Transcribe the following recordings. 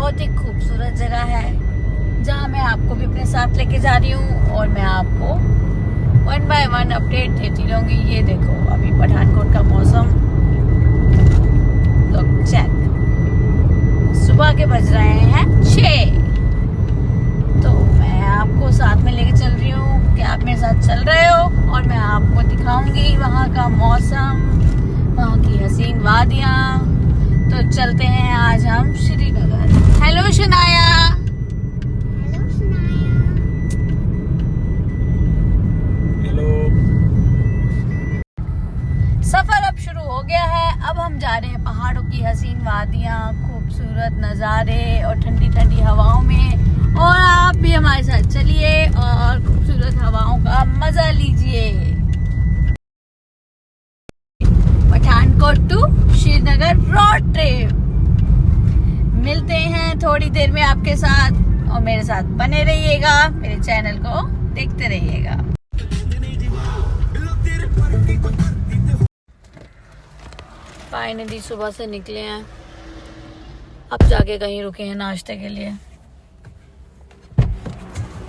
बहुत ही खूबसूरत जगह है जहाँ मैं आपको भी अपने साथ लेके जा रही हूँ और मैं आपको 1 बाय 1 अपडेट देती रहूंगी। ये देखो अभी पठानकोट का मौसम लुक चेक, सुबह के बज रहे हैं 6। तो मैं आपको साथ में लेके चल रही हूँ कि आप मेरे साथ चल रहे हो और मैं आपको दिखाऊंगी वहाँ का मौसम, वहाँ की हसीन वादियाँ। तो चलते हैं आज हम Srinagar. Hello Shanaya. Hello Shanaya. Hello. सफर अब शुरू हो गया है। अब हम जा रहे हैं पहाड़ों की हसीन वादियाँ, खूबसूरत नज़ारे और ठंडी ठंडी हवाओं में। और आप भी हमारे साथ चलिए और खूबसूरत हवाओं का मजा लीजिए। Pathankot to Srinagar road trip. मिलते हैं थोड़ी देर में आपके साथ और मेरे साथ बने रहिएगा, मेरे चैनल को देखते रहिएगा। फाइनली सुबह से निकले हैं, अब जाके कहीं रुके हैं नाश्ते के लिए।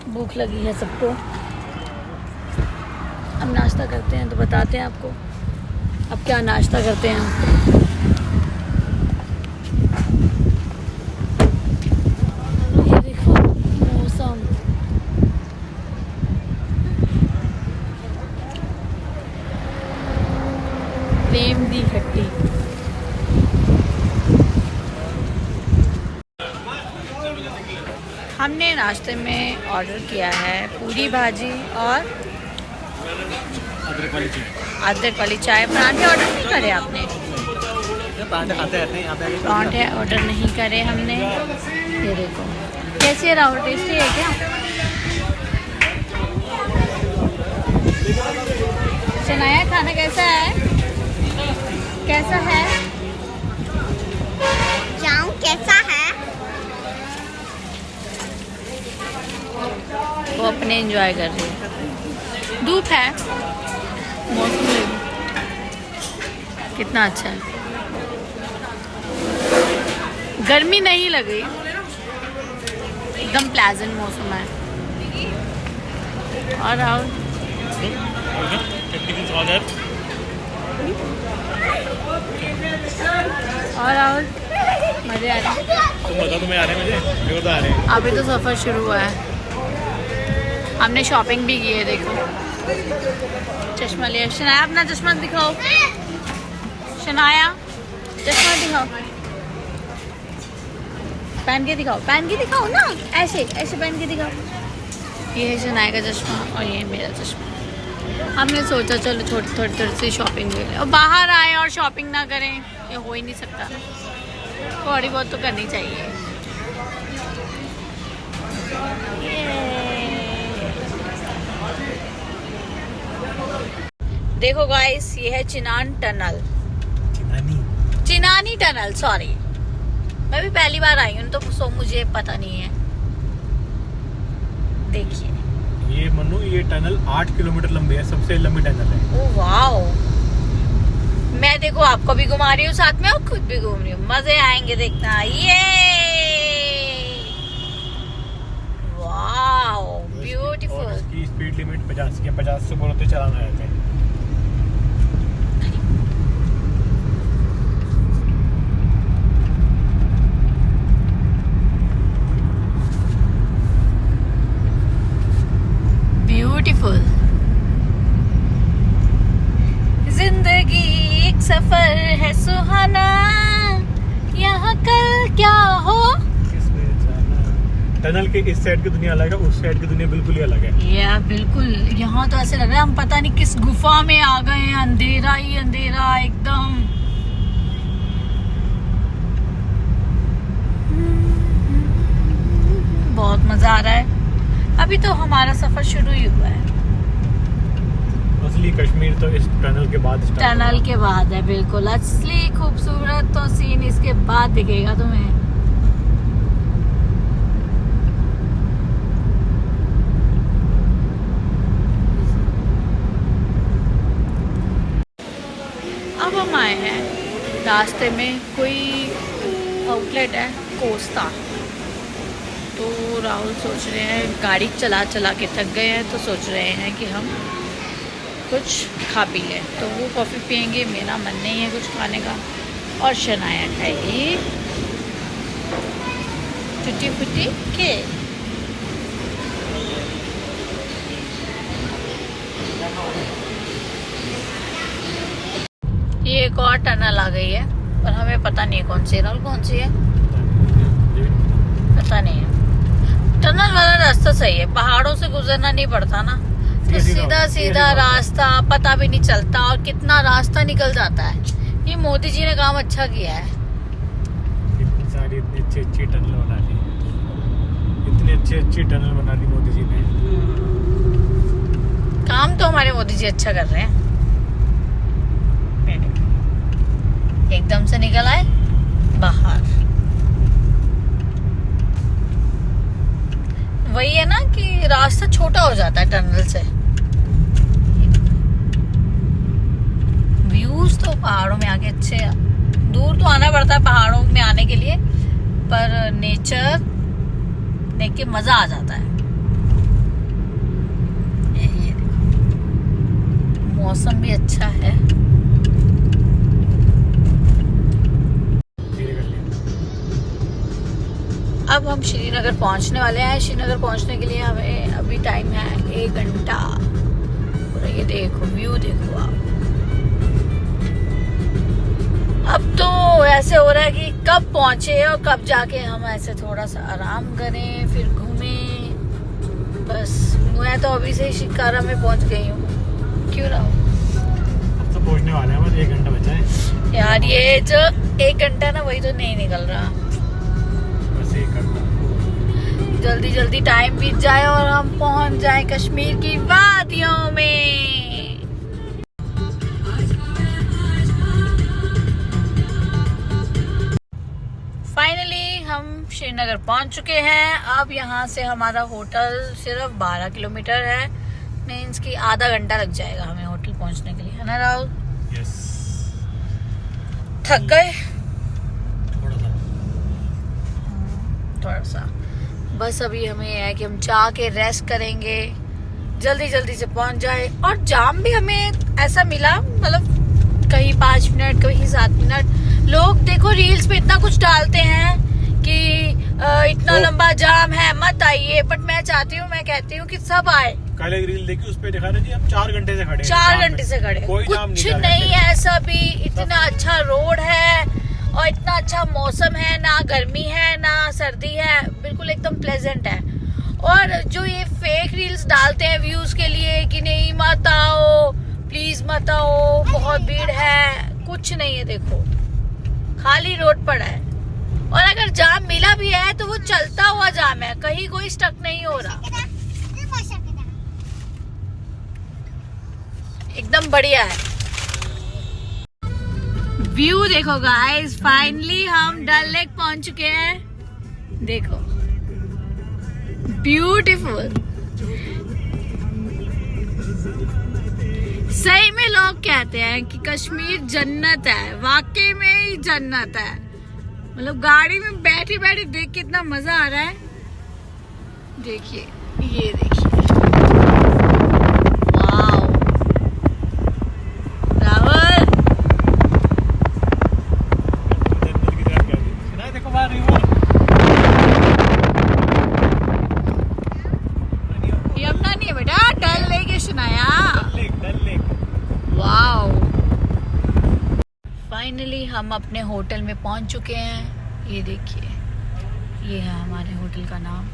भूख लगी है सबको। अब नाश्ता करते हैं तो बताते हैं आपको अब क्या नाश्ता करते हैं। ये देखो मौसम, प्रेम दी खट्टी। हमने नाश्ते में ऑर्डर किया है पूरी भाजी और अदरक वाली चाय। परांठे ऑर्डर नहीं करे आपने? पराठे खाते रहते हैं यहाँ पे। परांठे ऑर्डर नहीं करे हमने। ये देखो कैसी है राहुल, टेस्टी है क्या? शनाया खाना कैसा है? कैसा है? जाऊं कैसा है? वो अपने एंजॉय कर रही है। धूप है, मौसम कितना अच्छा है, गर्मी नहीं लगी, एकदम प्लेजेंट मौसम है। और राहुल मजे आ रहे हैं? तुम बताओ, तुम्हें आ रहे हैं? मुझे तो आ रहे हैं। अभी तो सफ़र शुरू हुआ है। हमने शॉपिंग भी की है। देखो चश्मा लिया। शनाया अपना चश्मा दिखाओ। शनाया चश्मा दिखाओ, पहन के दिखाओ, पहन के दिखाओ ना, ऐसे ऐसे पहन के दिखाओ। ये है शनाया का चश्मा और ये है मेरा चश्मा। हमने सोचा चलो थोड़ी सी शॉपिंग भी ले और बाहर आए और शॉपिंग ना करें, ये हो ही नहीं सकता। थोड़ी बहुत तो करनी चाहिए। देखो गाइस, ये है चिनान टनल, चिनानी टनल। सॉरी, मैं भी पहली बार आई हूँ तो मुझे पता नहीं है। देखिए ये मनु, ये टनल 8 किलोमीटर लंबी है, सबसे लंबी टनल है। Oh wow. मैं देखो आपको भी घुमा रही हूँ साथ में और खुद भी घूम रही हूँ। मजे आएंगे देखना। ये वाओ ब्यूटीफुल। इसकी स्पीड लिमिट 50 की है, 50 से बोलते चलाना रहता है। ब्यूटीफुल। जिंदगी एक सफर है सुहाना, यहाँ कल क्या हो। टनल के इस साइड की दुनिया अलग है, उस साइड की दुनिया बिल्कुल ही अलग है। या बिल्कुल, यहाँ तो ऐसे लग रहा है हम पता नहीं किस गुफा में आ गए हैं। अंधेरा ही अंधेरा एकदम। बहुत मजा आ रहा है। अभी तो हमारा सफर शुरू ही हुआ है। असली कश्मीर तो इस टनल के बाद स्टार्ट टनल के बाद है, बिल्कुल। असली खूबसूरत तो सीन इसके बाद दिखेगा तुम्हें। अब हम आए हैं रास्ते में कोई आउटलेट है कोस्ता, तो राहुल सोच रहे हैं, गाड़ी चला चला के थक गए हैं, तो सोच रहे हैं कि हम कुछ खा पी लें। तो वो कॉफ़ी पियेंगे, मेरा मन नहीं है कुछ खाने का, और शनाया खाएगी टूटी फूटी के। ये एक और टनल आ गई है, पर हमें पता नहीं है कौन सी है। कौन सी है पता नहीं है। टनल वाला रास्ता सही है, पहाड़ों से गुजरना नहीं पड़ता ना, तो सीधा सीधा रास्ता, पता भी नहीं चलता, और कितना रास्ता निकल जाता है। ये मोदी जी ने काम अच्छा किया है। इतनी सारी इतनी अच्छी टनल बना दी, इतनी अच्छी टनल बना दी मोदी जी ने। काम तो हमारे मोदी जी अच्छा कर रहे हैं। एकदम से निकल आए बाहर। वही है ना कि रास्ता छोटा हो जाता है टनल से। व्यूज तो पहाड़ों में आके अच्छे हैं। दूर तो आना पड़ता है पहाड़ों में आने के लिए, पर नेचर देख के मजा आ जाता है। ये मौसम भी अच्छा है। अब हम श्रीनगर पहुंचने वाले हैं। श्रीनगर पहुंचने के लिए हमें अभी टाइम है 1 घंटा। और ये देखो व्यू देखो आप। अब तो ऐसे हो रहा है कि कब पहुंचे और कब जाके हम ऐसे थोड़ा सा आराम करें, फिर घूमें। बस मैं तो अभी से ही शिकारा में पहुंच गई हूँ। क्यों ना अब तो पहुंचने वाले हैं, बस 1 घंटा बचा है यार। ये जो 1 घंटा ना, वही तो नहीं निकल रहा। जल्दी जल्दी टाइम बीत जाए और हम पहुंच जाए कश्मीर की वादियों में। फाइनली हम श्रीनगर पहुंच चुके हैं। अब यहाँ से हमारा होटल सिर्फ 12 किलोमीटर है, मीन्स कि आधा घंटा लग जाएगा हमें होटल पहुंचने के लिए, है ना राहुल? यस। थक गए थोड़ा सा। बस अभी हमें है कि हम जाके रेस्ट करेंगे, जल्दी जल्दी से पहुंच जाए। और जाम भी हमें ऐसा मिला, मतलब कहीं 5 मिनट कहीं 7 मिनट। लोग देखो रील्स पे इतना कुछ डालते हैं कि इतना लंबा जाम है, मत आइए। बट मैं चाहती हूँ, मैं कहती हूँ कि सब आए। कल एक रील देखी, उस पे दिखा रहे थे हम 4 घंटे से खड़े हैं। 4 घंटे से खड़े, कोई जाम कुछ नहीं है ऐसा भी। इतना अच्छा रोड है और इतना अच्छा मौसम है, ना गर्मी है ना सर्दी है, बिल्कुल एकदम प्लेजेंट है। और जो ये फेक रील्स डालते हैं व्यूज के लिए कि नहीं मत आओ, प्लीज मत आओ, बहुत भीड़ है, कुछ नहीं है। देखो खाली रोड पड़ा है, और अगर जाम मिला भी है तो वो चलता हुआ जाम है, कहीं कोई स्टक नहीं हो रहा। एकदम बढ़िया है। व्यू देखो गाइस, फाइनली हम डल लेक पहुंच चुके हैं। देखो ब्यूटीफुल। सही में लोग कहते हैं कि कश्मीर जन्नत है, वाकई में ही जन्नत है। मतलब गाड़ी में बैठी बैठी देख के इतना मजा आ रहा है। देखिए, ये देखिए, वाव। राहुल देखो बाहर रिवर, यमुना नहीं है बेटा, डल लेक है सुनाया। डल लेक। वाओ। फाइनली हम अपने होटल में पहुंच चुके हैं। ये देखिए, ये है हमारे होटल का नाम।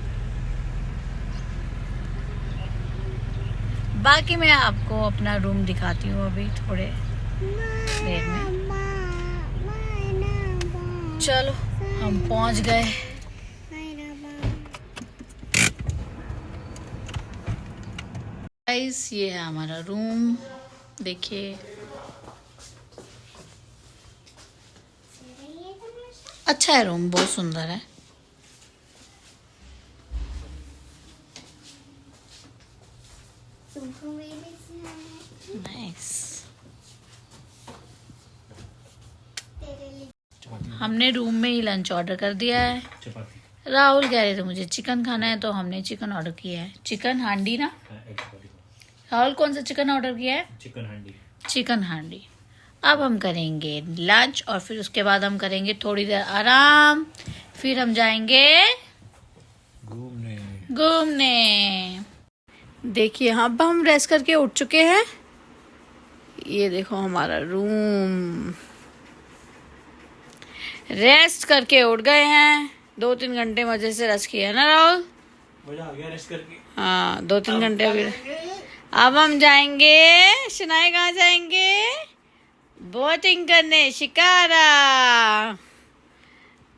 बाकी मैं आपको अपना रूम दिखाती हूँ अभी थोड़े देर में। चलो हम पहुंच गए। गाइस, ये है हमारा रूम, देखिए। अच्छा है रूम, बहुत सुंदर है। नाइस। हमने रूम में ही लंच ऑर्डर कर दिया है। राहुल कह रहे थे मुझे चिकन खाना है, तो हमने चिकन ऑर्डर किया है। चिकन हांडी ना राहुल, कौन सा चिकन ऑर्डर किया है? चिकन हांडी। चिकन हांडी। अब हम करेंगे लंच और फिर उसके बाद हम करेंगे थोड़ी देर आराम, फिर हम जाएंगे घूमने। देखिए अब हम रेस्ट करके उठ चुके हैं। ये देखो हमारा रूम, रेस्ट करके उठ गए हैं। 2-3 घंटे मजे से रेस्ट किया है ना राहुल? मजा आ गया रेस्ट करके। हाँ 2-3 घंटे अभी। अब हम जाएंगे, शनाया कहाँ जाएंगे? बोटिंग करने, शिकारा।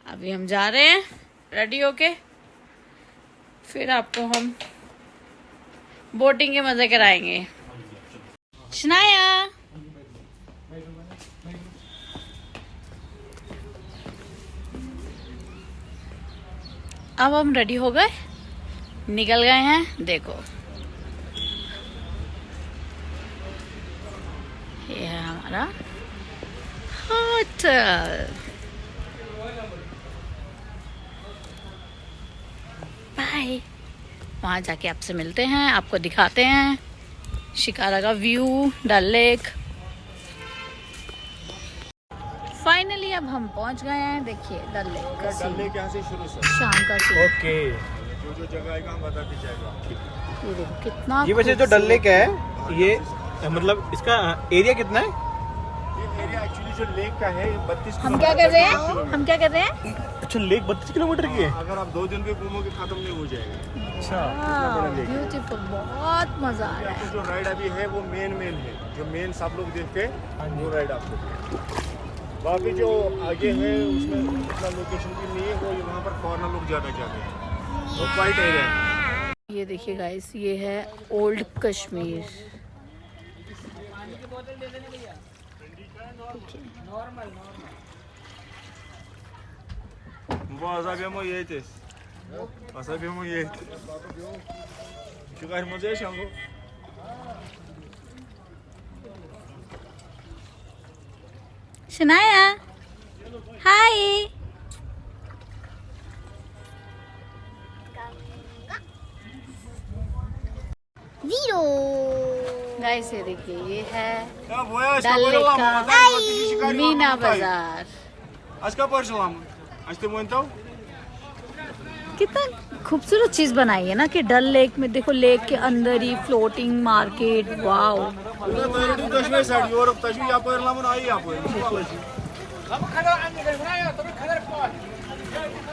अभी हम जा रहे हैं रेडी होके, फिर आपको हम बोटिंग के मजे कराएंगे। शनाया अब हम रेडी हो गए, निकल गए हैं। देखो ये है हमारा होटल। बाय। वहाँ जाके आपसे मिलते हैं, आपको दिखाते हैं शिकारा का व्यू, डल लेक। फाइनली अब हम पहुंच गए हैं। देखिए डल लेक का डल लेक यहाँ से शुरू सर। शाम का सीन। ओके। जो जगह आएगा हम बताते जाएगा। ये देखो कितना ये वैसे जो डल लेक है, ये मतलब इसका एरिया कितना है? ये एरिया एक्चुअली जो लेक का है 32 हम क्या कर रहे हैं? हम क्या कर रहे हैं? अच्छा, लेक 32 किलोमीटर की है। अगर आप 2 दिन में घूमोगे खत्म नहीं हो जाएगा। अच्छा। ब्यूटीफुल, बहुत मजा आ रहा है। आपको जो राइड अभी है वो मेन है, जो मेन सब लोग देखते हैं वो राइड आपको। बाकी जो आगे है उसमें उतना लोकेशन भी नहीं है, वो वहाँ पर फॉरनर लोग ज़्यादा जाते हैं, वो क्वाइट एरिया है। ये देखिए गाइस, ये है ओल्ड कश्मीर। वो असाबेमो ये थे, असाबेमो ये शुगर मजे शांगो। शनाया हाय। गाइस ये देखिए, ये है डल लेक का मीना बाजार। आज का परसों आज तो मोइनताओ कितना खूबसूरत चीज बनाई है ना कि डल लेक में देखो, लेक के अंदर ही floating market. Wow. Kashmir side Europe तश्मीर यहाँ पर लामन आई यहाँ पर।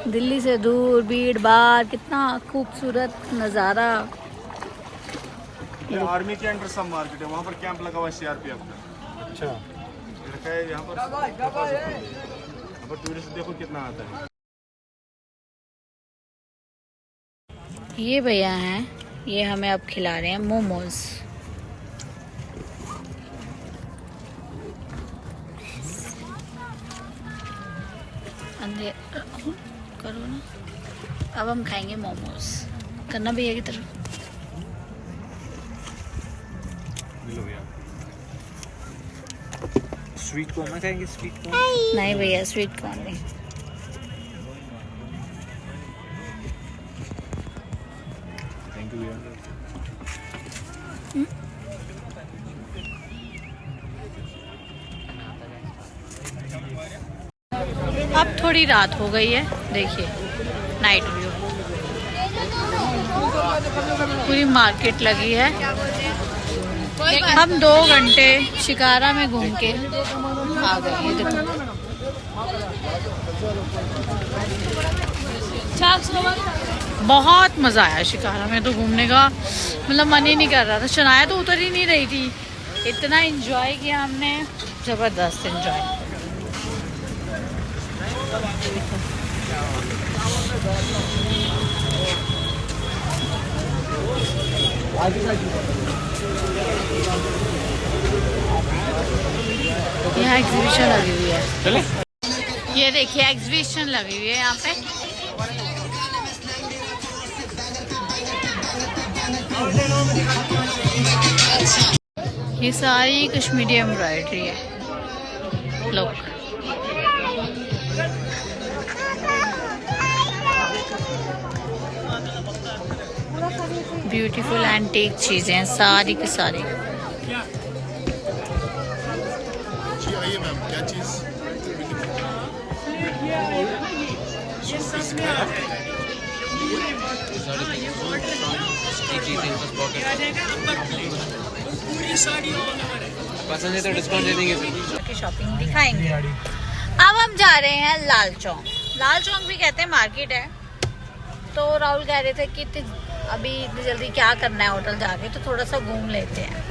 दिल्ली से दूर भीड़ भाड़, कितना खूबसूरत नज़ारा। ये आर्मी के अंडर सब मार्केट है, वहाँ पर कैंप लगा हुआ है सीआरपीएफ का। अच्छा। यहाँ पर टूरिस्ट देखो कितना आता है। ये भैया हैं, ये हमें अब खिला रहे हैं मोमोज। करो ना। अब हम खाएंगे मोमोज। करना भैया की तरफ। स्वीट कॉर्न ना खाएंगे? स्वीट कॉर्न नहीं भैया, स्वीट कॉर्न नहीं। थैंक यू भैया। अब थोड़ी रात हो गई है, देखिए नाइट व्यू। पूरी मार्केट लगी है। हम 2 घंटे शिकारा में घूम के आ गए। ये देखो बहुत मज़ा आया शिकारा में तो घूमने का, मतलब मन ही नहीं कर रहा था। शनाया तो उतर ही नहीं रही थी। इतना एंजॉय किया हमने, ज़बरदस्त एंजॉय। यहाँ एग्जीबिशन लगी हुई है। चले? ये देखिए एग्जीबिशन लगी हुई है यहाँ पे। ये सारी कश्मीरी एम्ब्रॉयडरी है। लोग ब्यूटीफुल एंटीक चीजें हैं सारी की सारी। जी आइए मैम, क्या चीज़? पसंद है तो डिस्काउंट दे देंगे फिर। की शॉपिंग दिखाएंगे। अब हम जा रहे हैं लाल चौक। लाल चौक भी कहते हैं मार्केट है। तो राहुल कह रहे थे कि अभी इतनी जल्दी क्या करना है होटल जाके, तो थोड़ा सा घूम लेते हैं।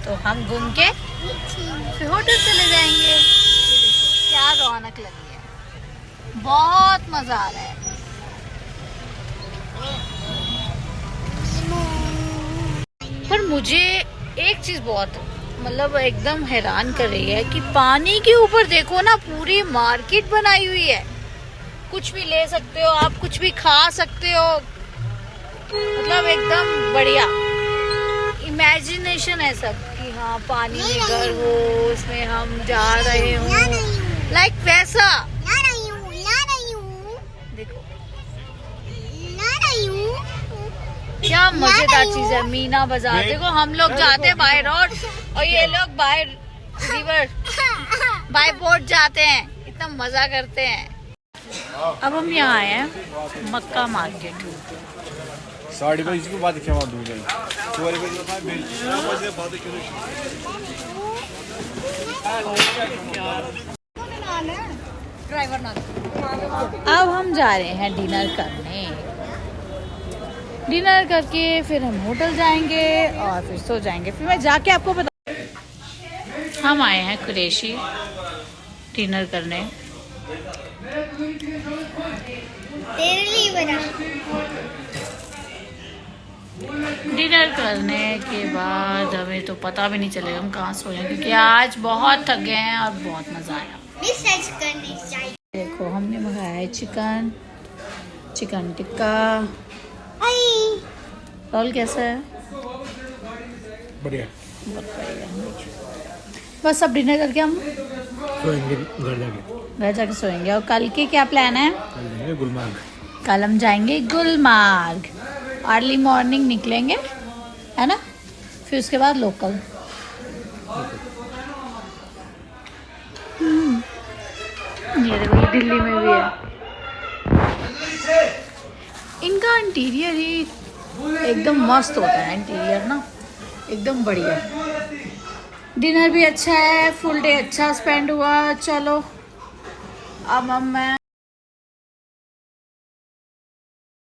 तो हम घूम के फिर होटल चले जाएंगे। क्या रौनक लगी है, बहुत मजा आ रहा है। पर मुझे एक चीज बहुत मतलब एकदम हैरान कर रही है कि पानी के ऊपर देखो ना, पूरी मार्केट बनाई हुई है। कुछ भी ले सकते हो आप, कुछ भी खा सकते हो, मतलब एकदम बढ़िया इमेजिनेशन है सब कि हाँ पानी में घर हो, उसमें हम जा रहे हो, लाइक वैसा। ला रही हूँ देखो ला रही हूँ। क्या मजेदार चीज है। मीना बाजार देखो, हम लोग जाते हैं बाय रोड और ये लोग बाय रिवर बाय बोट जाते हैं, इतना मजा करते हैं। अब हम यहाँ आए हैं मक्का मार्केट। 5:30 के बाद क्या दूर जाए अब हम जा रहे हैं डिनर करने। डिनर करके फिर हम होटल जाएंगे और फिर सो जाएंगे। फिर मैं जाके आपको बता। हम आए हैं कुरैशी डिनर करने। तेरे लिए बना। डिनर करने के बाद हमें तो पता भी नहीं चलेगा हम कहाँ सोए हैं, क्योंकि आज बहुत थक गए हैं और बहुत मज़ा आया। मिस करनी चाहिए। देखो हमने मंगाया है चिकन टिक्का। राहुल कैसा है? बढ़िया। बहुत बढ़िया। बस अब डिनर करके हम सोएंगे घर जाके सोएंगे। और कल के क्या प्लान है? कल जाएंगे गुलमर्ग। कल हम जाएंगे गुलमार्ग। अर्ली मॉर्निंग निकलेंगे, है ना? फिर उसके बाद लोकल। ये देखो ये दिल्ली में भी है। इनका इंटीरियर ही एकदम मस्त होता है। इंटीरियर ना एकदम बढ़िया। डिनर भी अच्छा है, फुल डे अच्छा स्पेंड हुआ। चलो अब मैं